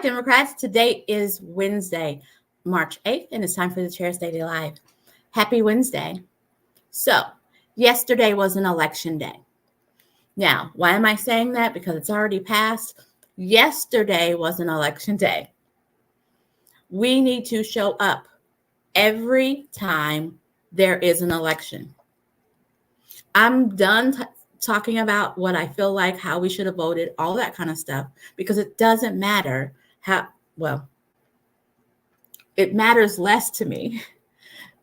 Democrats. Today is Wednesday, March 8th, and it's time for the Chair's Daily Live. Happy Wednesday. So, yesterday was an election day. Now, why am I saying that? Because it's already passed. Yesterday was an election day. We need to show up every time there is an election. I'm done talking about what I feel like, how we should have voted, all that kind of stuff, because it doesn't matter it matters less to me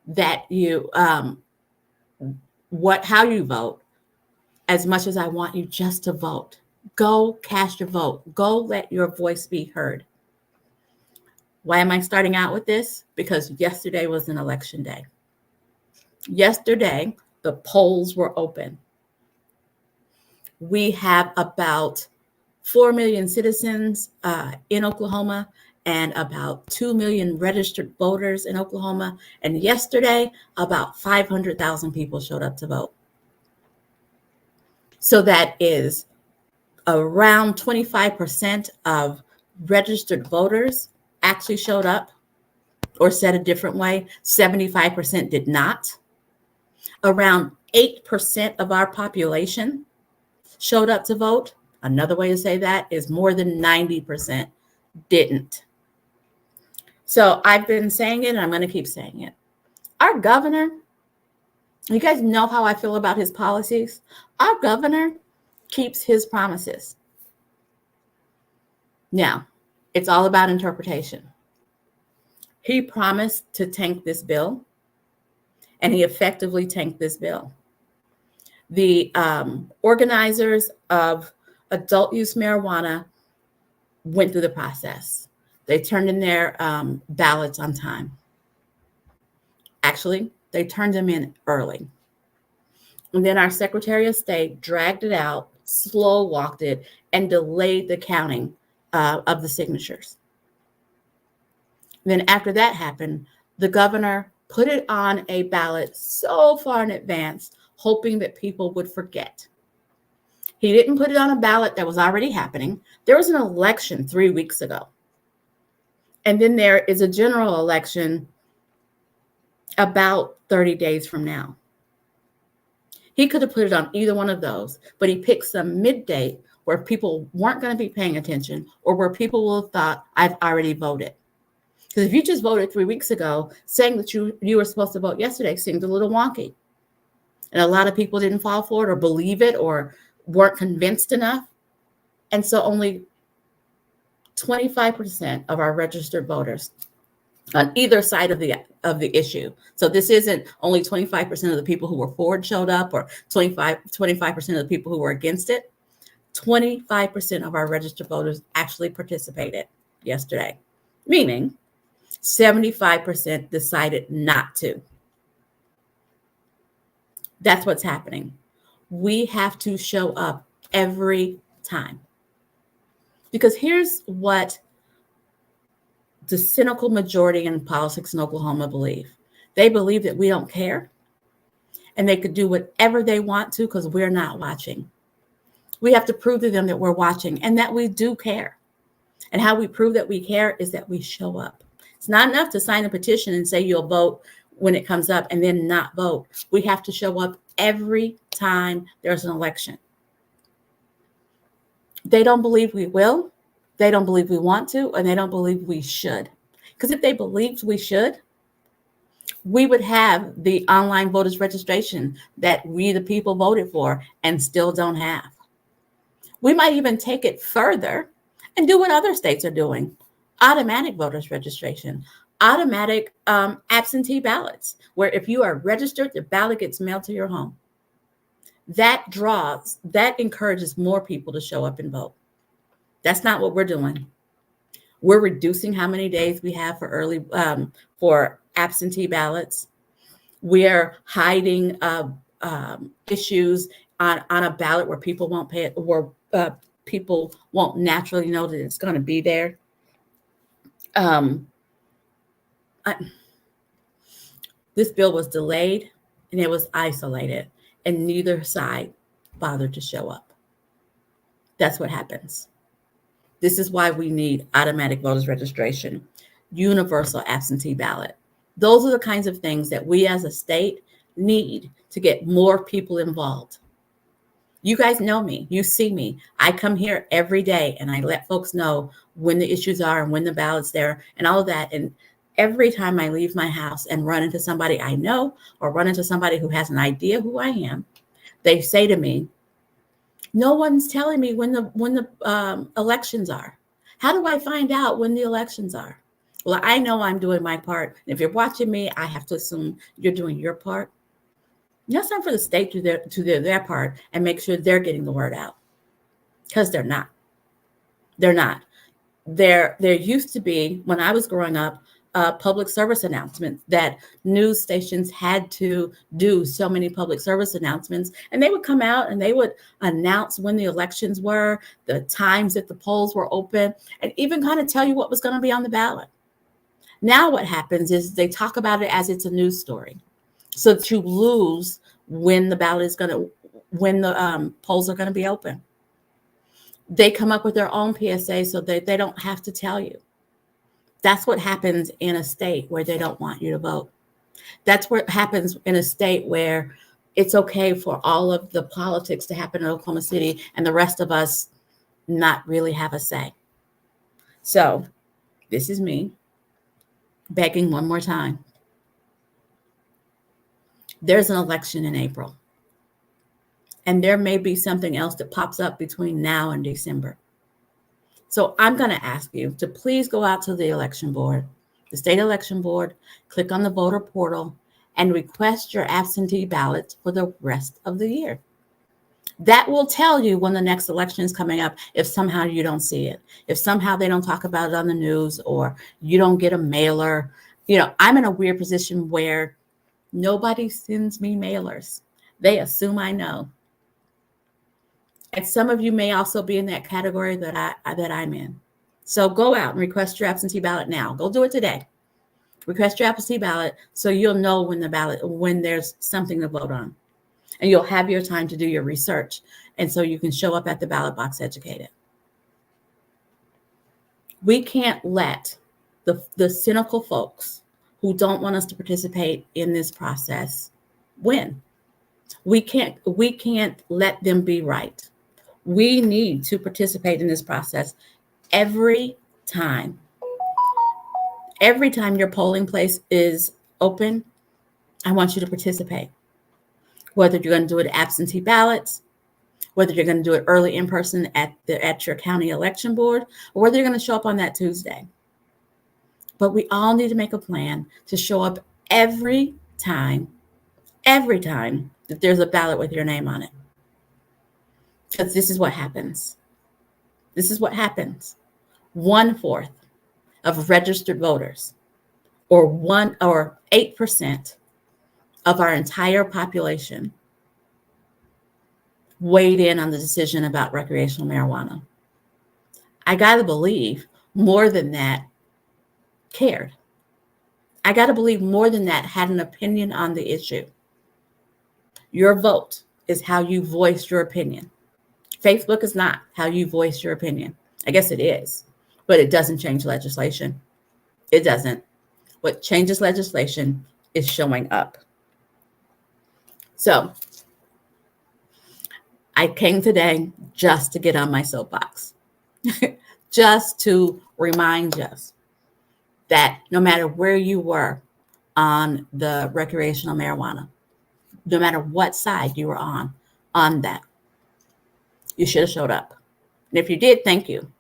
that you how you vote as much as I want you just to vote. Go cast your vote. Go let your voice be heard. Why am I starting out with this? Because yesterday was an election day. Yesterday, the polls were open. We have about 4 million citizens in Oklahoma and about 2 million registered voters in Oklahoma. And yesterday, about 500,000 people showed up to vote. So that is around 25% of registered voters actually showed up, or said a different way, 75% did not. Around 8% of our population showed up to vote. Another way to say that is more than 90% didn't. So I've been saying it, and I'm going to keep saying it. Our governor, you guys know how I feel about his policies. Our governor keeps his promises. Now, it's all about interpretation. He promised to tank this bill, and he effectively tanked this bill. The organizers of adult use marijuana went through the process. They turned in their ballots on time. Actually, they turned them in early. And then our Secretary of State dragged it out, slow walked it, and delayed the counting of the signatures. Then after that happened, the governor put it on a ballot so far in advance, hoping that people would forget. He didn't put it on a ballot that was already happening. There was an election 3 weeks ago. And then there is a general election about 30 days from now. He could have put it on either one of those, but he picked some mid-date where people weren't going to be paying attention, or where people will have thought, I've already voted. Because if you just voted 3 weeks ago, saying that you were supposed to vote yesterday seemed a little wonky. And a lot of people didn't fall for it or believe it or weren't convinced enough. And so only 25% of our registered voters on either side of the issue. So this isn't only 25% of the people who were for it showed up, or 25% of the people who were against it. 25% of our registered voters actually participated yesterday, meaning 75% decided not to. That's what's happening. We have to show up every time. Because here's what the cynical majority in politics in Oklahoma believe. They believe that we don't care, and they could do whatever they want to because we're not watching. We have to prove to them that we're watching and that we do care. And how we prove that we care is that we show up. It's not enough to sign a petition and say you'll vote when it comes up and then not vote. We have to show up every time there's an election. They don't believe we will. They don't believe we want to, and they don't believe we should. Because if they believed we should, we would have the online voters registration that we, the people, voted for and still don't have. We might even take it further and do what other states are doing. Automatic voters registration, automatic absentee ballots, where if you are registered, the ballot gets mailed to your home. That encourages more people to show up and vote. That's not what we're doing. We're reducing how many days we have for absentee ballots. We're hiding issues on a ballot where people won't pay it, or people won't naturally know that it's going to be there. This bill was delayed and it was isolated, and neither side bothered to show up. That's what happens. This is why we need automatic voters registration, universal absentee ballot. Those are the kinds of things that we as a state need to get more people involved. You guys know me. You see me. I come here every day and I let folks know when the issues are and when the ballot's there and all of that. And every time I leave my house and run into somebody I know or run into somebody who has an idea who I am, they say to me, no one's telling me when the elections are. How do I find out when the elections are? Well, I know I'm doing my part. If you're watching me, I have to assume you're doing your part. Now it's time for the state to do their part and make sure they're getting the word out, because they're not. They're not. There used to be, when I was growing up, public service announcements that news stations had to do so many public service announcements, and they would come out and they would announce when the elections were, the times that the polls were open, and even kind of tell you what was going to be on the ballot. Now what happens is they talk about it as it's a news story, so that you lose when the ballot is going to, when the polls are going to be open. They come up with their own PSA so that they don't have to tell you. That's what happens in a state where they don't want you to vote. That's what happens in a state where it's okay for all of the politics to happen in Oklahoma City and the rest of us not really have a say. So this is me begging one more time. There's an election in April. And there may be something else that pops up between now and December. So I'm going to ask you to please go out to the election board, the state election board, click on the voter portal, and request your absentee ballots for the rest of the year. That will tell you when the next election is coming up if somehow you don't see it, if somehow they don't talk about it on the news, or you don't get a mailer. You know, I'm in a weird position where nobody sends me mailers. They assume I know. And some of you may also be in that category that I'm in. So go out and request your absentee ballot now. Go do it today. Request your absentee ballot so you'll know when there's something to vote on. And you'll have your time to do your research. And so you can show up at the ballot box educated. We can't let the cynical folks who don't want us to participate in this process win. We can't let them be right. We need to participate in this process every time. Every time your polling place is open, I want you to participate. Whether you're going to do it absentee ballots, whether you're going to do it early in person at your county election board, or whether you're going to show up on that Tuesday. But we all need to make a plan to show up every time that there's a ballot with your name on it. Because this is what happens. This is what happens. 1/4 of registered voters, or 8% of our entire population, weighed in on the decision about recreational marijuana. I got to believe more than that cared. I got to believe more than that had an opinion on the issue. Your vote is how you voice your opinion. Facebook is not how you voice your opinion. I guess it is, but it doesn't change legislation. It doesn't. What changes legislation is showing up. So I came today just to get on my soapbox, just to remind us that no matter where you were on the recreational marijuana, no matter what side you were on that, you should have showed up. And if you did, thank you.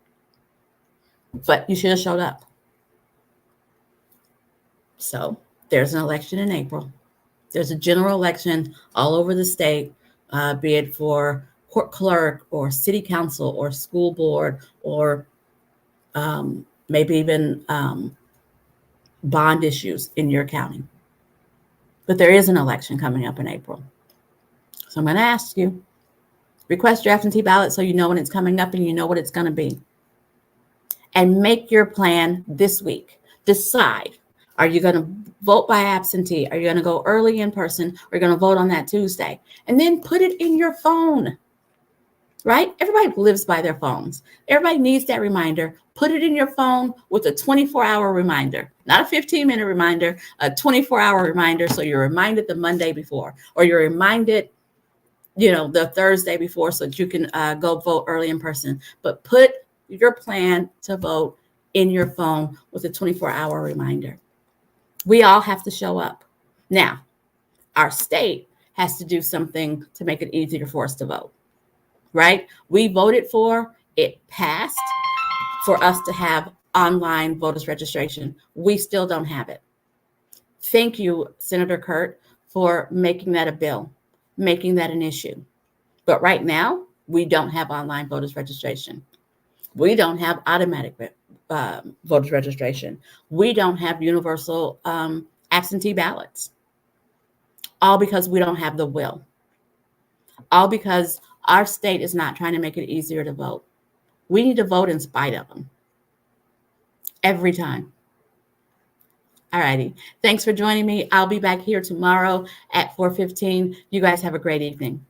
But you should have showed up. So there's an election in April. There's a general election all over the state, be it for court clerk or city council or school board or maybe even bond issues in your county. But there is an election coming up in April. So I'm going to ask you, request your absentee ballot so you know when it's coming up and you know what it's going to be. And make your plan this week. Decide, are you going to vote by absentee? Are you going to go early in person? Or are you going to vote on that Tuesday? And then put it in your phone. right? Everybody lives by their phones. Everybody needs that reminder. Put it in your phone with a 24-hour reminder, not a 15-minute reminder, a 24-hour reminder. So you're reminded the Monday before, or you're reminded, the Thursday before, so that you can go vote early in person. But put your plan to vote in your phone with a 24-hour reminder. We all have to show up. Now, our state has to do something to make it easier for us to vote, right? We voted for it, passed for us to have online voters registration. We still don't have it. Thank you, Senator Kurt, for making that a bill, making that an issue. But right now, we don't have online voters registration. We don't have automatic voters registration. We don't have universal absentee ballots, all because we don't have the will, all because our state is not trying to make it easier to vote. We need to vote in spite of them every time. All righty. Thanks for joining me. I'll be back here tomorrow at 4:15. You guys have a great evening.